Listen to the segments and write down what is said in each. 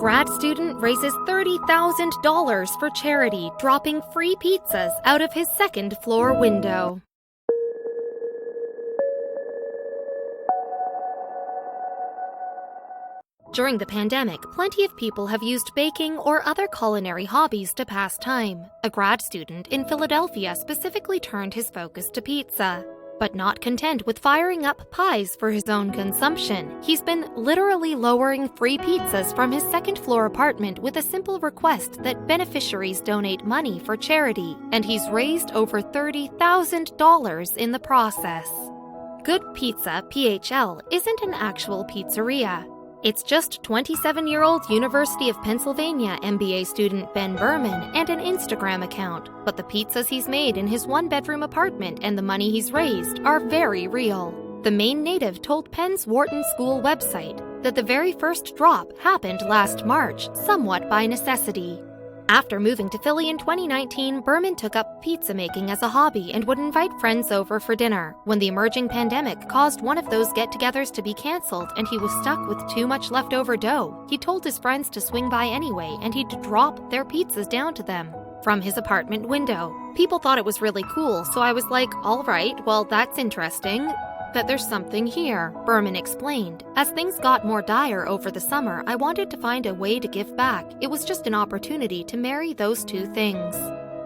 Grad student raises $30,000 for charity, dropping free pizzas out of his second-floor window. During the pandemic, plenty of people have used baking or other culinary hobbies to pass time. A grad student in Philadelphia specifically turned his focus to pizza. But not content with firing up pies for his own consumption, he's been literally lowering free pizzas from his second-floor apartment with a simple request that beneficiaries donate money for charity, and he's raised over $30,000 in the process. Good Pizza, PHL, isn't an actual pizzeria. It's just 27-year-old University of Pennsylvania MBA student Ben Berman and an Instagram account, but the pizzas he's made in his one-bedroom apartment and the money he's raised are very real. The Maine native told Penn's Wharton School website that the very first drop happened last March, somewhat by necessity. After moving to Philly in 2019, Berman took up pizza making as a hobby and would invite friends over for dinner. When the emerging pandemic caused one of those get-togethers to be canceled and he was stuck with too much leftover dough, he told his friends to swing by anyway and he'd drop their pizzas down to them from his apartment window. People thought it was really cool, so I was like, all right, well, that's interesting. That there's something here, Berman explained. As things got more dire over the summer, I wanted to find a way to give back. It was just an opportunity to marry those two things.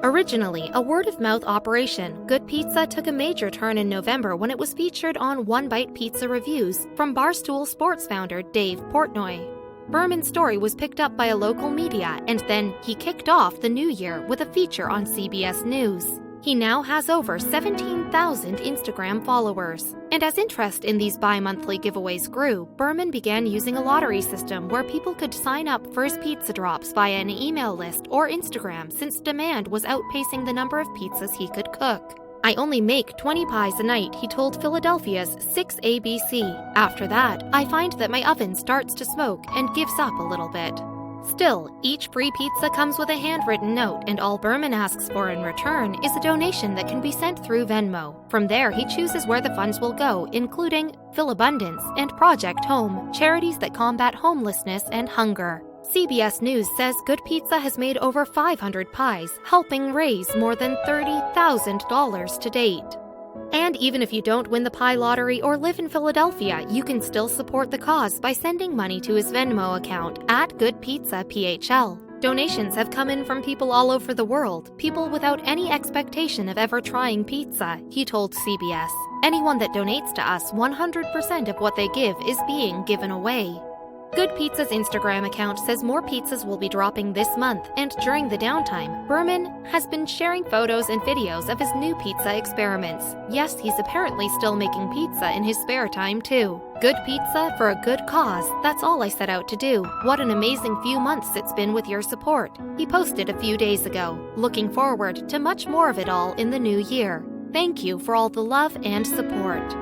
Originally a word-of-mouth operation, Good Pizza took a major turn in November when it was featured on One Bite Pizza reviews from Barstool Sports founder Dave Portnoy. Berman's story was picked up by a local media, and then he kicked off the new year with a feature on CBS News. He now has over 17,000 Instagram followers. And as interest in these bi-monthly giveaways grew, Berman began using a lottery system where people could sign up for his pizza drops via an email list or Instagram since demand was outpacing the number of pizzas he could cook. I only make 20 pies a night, he told Philadelphia's 6ABC. After that, I find that my oven starts to smoke and gives up a little bit. Still, each free pizza comes with a handwritten note, and all Berman asks for in return is a donation that can be sent through Venmo. From there, he chooses where the funds will go, including Philabundance and Project Home, charities that combat homelessness and hunger. CBS News says Good Pizza has made over 500 pies, helping raise more than $30,000 to date. And even if you don't win the pie lottery or live in Philadelphia, you can still support the cause by sending money to his Venmo account at Good Pizza PHL. Donations have come in from people all over the world, people without any expectation of ever trying pizza, he told CBS. Anyone that donates to us, 100% of what they give is being given away. Good Pizza's Instagram account says more pizzas will be dropping this month, and during the downtime, Berman has been sharing photos and videos of his new pizza experiments. Yes, he's apparently still making pizza in his spare time too. Good pizza for a good cause, that's all I set out to do. What an amazing few months it's been with your support, he posted a few days ago. Looking forward to much more of it all in the new year. Thank you for all the love and support.